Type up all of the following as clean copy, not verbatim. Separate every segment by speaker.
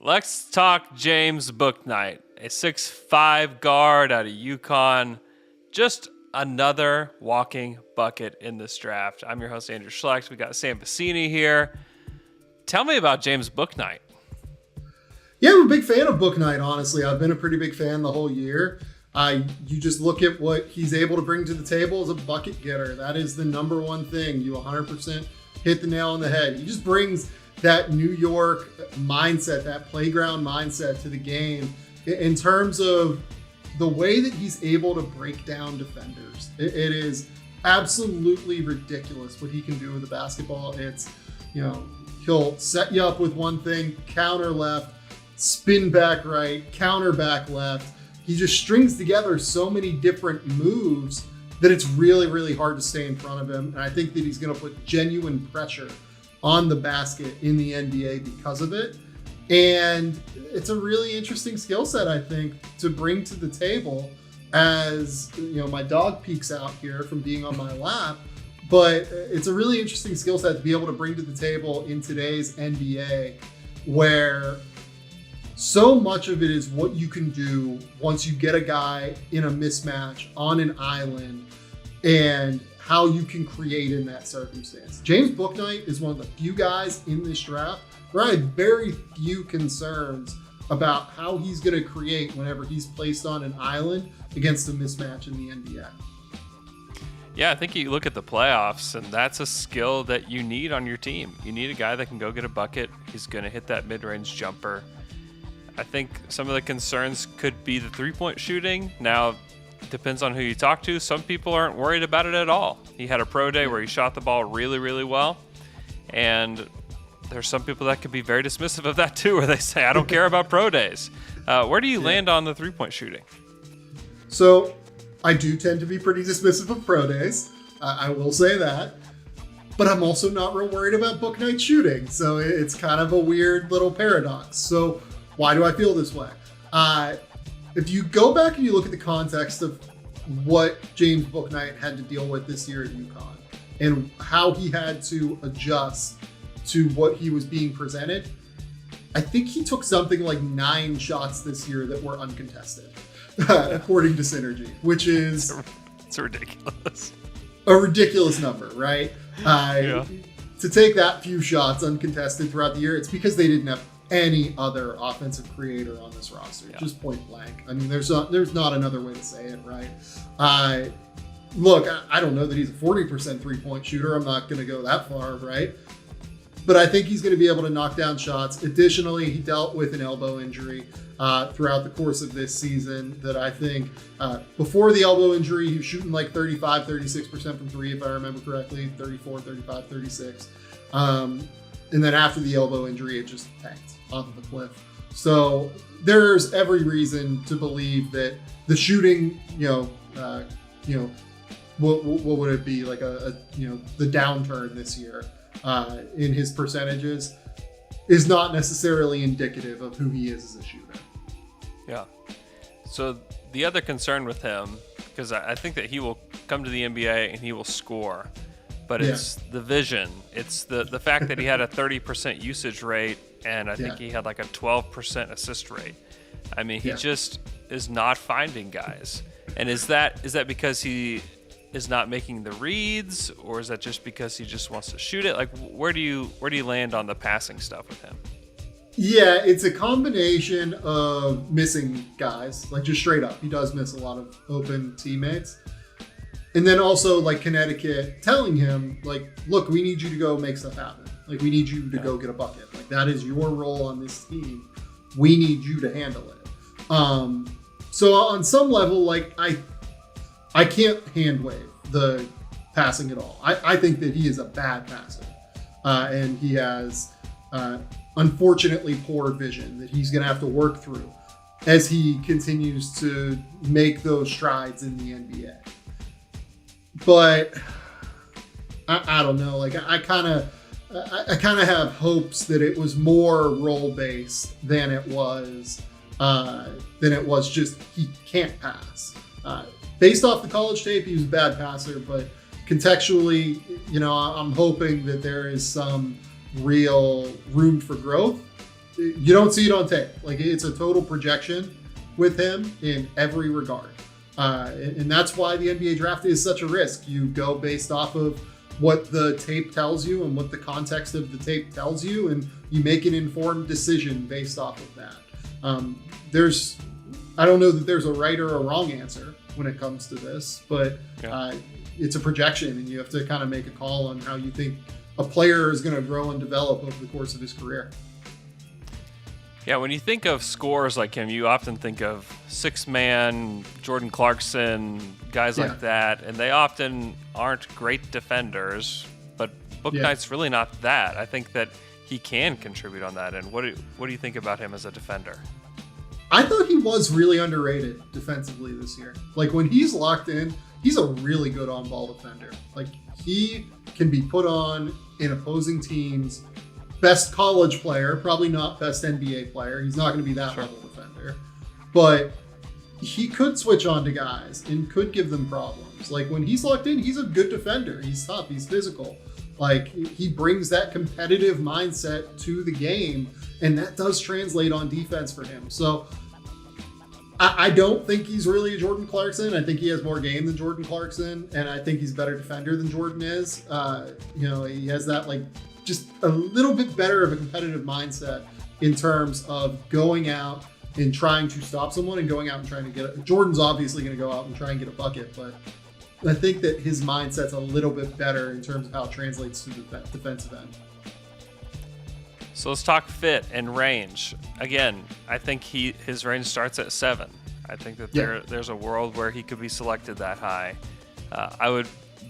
Speaker 1: Let's talk James Bouknight, a 6'5" guard out of UConn. Just another walking bucket in this draft. I'm your host, Andrew Schlecht. We got Sam Vecenie here. Tell me about James Bouknight.
Speaker 2: Yeah, I'm a big fan of Bouknight, honestly. I've been a pretty big fan the whole year. You just look at what he's able to bring to the table as a bucket getter. That is the number one thing. You 100% hit the nail on the head. He just brings that New York mindset, that playground mindset to the game in terms of the way that he's able to break down defenders. It is absolutely ridiculous what he can do with the basketball. It's, he'll set you up with one thing, counter left, spin back right, counter back left. He just strings together so many different moves that it's really, really hard to stay in front of him. And I think that he's going to put genuine pressure on the basket in the NBA because of it. And it's a really interesting skill set, I think, to bring to the table as, my dog peeks out here from being on my lap. But it's a really interesting skill set to be able to bring to the table in today's NBA, where so much of it is what you can do once you get a guy in a mismatch on an island and how you can create in that circumstance. James Bouknight is one of the few guys in this draft where I have very few concerns about how he's going to create whenever he's placed on an island against a mismatch in the NBA.
Speaker 1: Yeah, I think you look at the playoffs, and that's a skill that you need on your team. You need a guy that can go get a bucket. He's going to hit that mid-range jumper. I think some of the concerns could be the three-point shooting. Now, it depends on who you talk to. Some people aren't worried about it at all. He had a pro day where he shot the ball really, really well. And there's some people that could be very dismissive of that too, where they say, I don't care about pro days. Where do you land on the three-point shooting?
Speaker 2: So I do tend to be pretty dismissive of pro days. I will say that. But I'm also not real worried about Bouknight shooting. So it's kind of a weird little paradox. So why do I feel this way? If you go back and you look at the context of what James Bouknight had to deal with this year at UConn and how he had to adjust to what he was being presented, I think he took something like 9 shots this year that were uncontested, according to Synergy, which is
Speaker 1: it's ridiculous.
Speaker 2: A ridiculous number, right?
Speaker 1: Yeah.
Speaker 2: To take that few shots uncontested throughout the year, it's because they didn't have any other offensive creator on this roster, just point blank. I mean, there's not another way to say it, right? Look, I don't know that he's a 40% three-point shooter. I'm not going to go that far, right? But I think he's going to be able to knock down shots. Additionally, he dealt with an elbow injury throughout the course of this season that I think before the elbow injury, he was shooting like 35, 36% from three, if I remember correctly, 34, 35, 36. And then after the elbow injury, it just tanked off of the cliff. So there's every reason to believe that the shooting, what would it be, like the downturn this year in his percentages is not necessarily indicative of who he is as a shooter.
Speaker 1: Yeah. So the other concern with him, because I think that he will come to the NBA and he will score, but it's the vision. It's the fact that he had a 30% usage rate, and I think he had like a 12% assist rate. I mean, he just is not finding guys. And is that because he is not making the reads, or is that just because he just wants to shoot it? Like, where do you land on the passing stuff with him?
Speaker 2: Yeah, it's a combination of missing guys, like just straight up. He does miss a lot of open teammates. And then also like Connecticut telling him, like, look, we need you to go make stuff happen. Like, we need you to go get a bucket. Like, that is your role on this team. We need you to handle it. So on some level, like, I can't hand wave the passing at all. I think that he is a bad passer. And he has, unfortunately, poor vision that he's going to have to work through as he continues to make those strides in the NBA. But I don't know. Like, I kind of have hopes that it was more role based than it was just he can't pass. Based off the college tape, he was a bad passer, but contextually, I'm hoping that there is some real room for growth you don't see it on tape. Like, it's a total projection with him in every regard. And that's why the NBA draft is such a risk. You go based off of what the tape tells you and what the context of the tape tells you, and you make an informed decision based off of that. I don't know that there's a right or a wrong answer when it comes to this, but it's a projection, and you have to kind of make a call on how you think a player is going to grow and develop over the course of his career.
Speaker 1: Yeah, when you think of scorers like him, you often think of six-man, Jordan Clarkson, guys like that, and they often aren't great defenders, but Bouknight's really not that. I think that he can contribute on that, and what do you think about him as a defender?
Speaker 2: I thought he was really underrated defensively this year. Like, when he's locked in, he's a really good on-ball defender. Like, he can be put on in opposing teams. Best college player, probably not best NBA player. He's not going to be that level defender. But he could switch on to guys and could give them problems. Like, when he's locked in, he's a good defender. He's tough. He's physical. Like, he brings that competitive mindset to the game, and that does translate on defense for him. So I don't think he's really a Jordan Clarkson. I think he has more game than Jordan Clarkson, and I think he's a better defender than Jordan is. He has that, like, just a little bit better of a competitive mindset in terms of going out and trying to stop someone and going out and trying to get it. Jordan's obviously going to go out and try and get a bucket, but I think that his mindset's a little bit better in terms of how it translates to the defensive end.
Speaker 1: So let's talk fit and range. Again, I think his range starts at 7. I think that there's a world where he could be selected that high. I would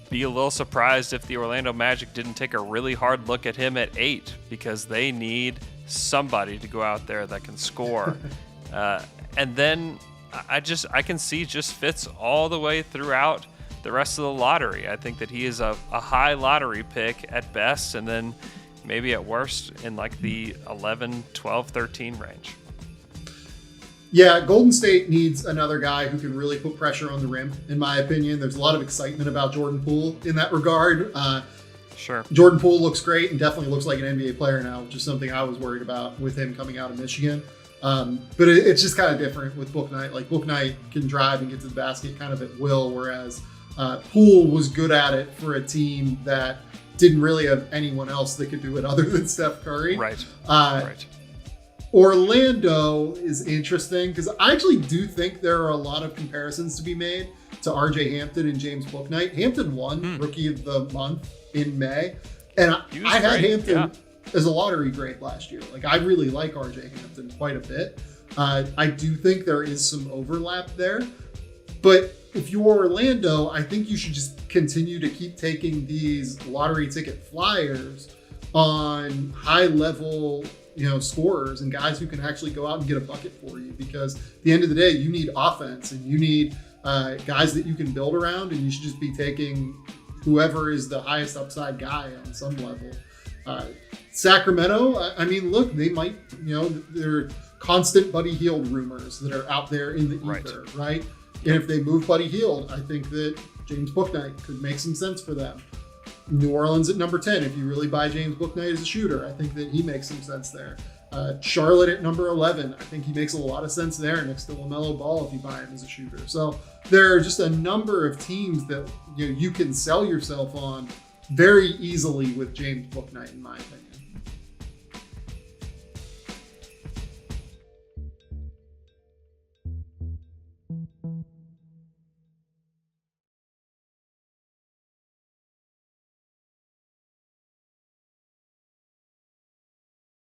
Speaker 1: be a little surprised if the Orlando Magic didn't take a really hard look at him at 8, because they need somebody to go out there that can score. And then I can see just fits all the way throughout the rest of the lottery. I think that he is a high lottery pick at best, and then maybe at worst in like the 11, 12, 13 range.
Speaker 2: Yeah, Golden State needs another guy who can really put pressure on the rim, in my opinion. There's a lot of excitement about Jordan Poole in that regard.
Speaker 1: Sure.
Speaker 2: Jordan Poole looks great and definitely looks like an NBA player now, which is something I was worried about with him coming out of Michigan. But it's just kind of different with Bouknight. Like, Bouknight can drive and get to the basket kind of at will, whereas Poole was good at it for a team that didn't really have anyone else that could do it other than Steph Curry.
Speaker 1: Right.
Speaker 2: Orlando is interesting because I actually do think there are a lot of comparisons to be made to RJ Hampton and James Bouknight. Hampton won Rookie of the Month in May, and I had Hampton as a lottery grade last year. Like, I really like RJ Hampton quite a bit. I do think there is some overlap there, but if you're Orlando, I think you should just continue to keep taking these lottery ticket flyers on high level, scorers and guys who can actually go out and get a bucket for you, because at the end of the day, you need offense and you need guys that you can build around, and you should just be taking whoever is the highest upside guy on some level. Sacramento, I mean, look, they might, there are constant Buddy Hield rumors that are out there in the ether, right? And if they move Buddy Hield, I think that James Bouknight could make some sense for them. New Orleans at number 10, if you really buy James Bouknight as a shooter, I think that he makes some sense there. Charlotte at number 11, I think he makes a lot of sense there next to LaMelo Ball if you buy him as a shooter. So there are just a number of teams that you can sell yourself on very easily with James Bouknight, in my opinion.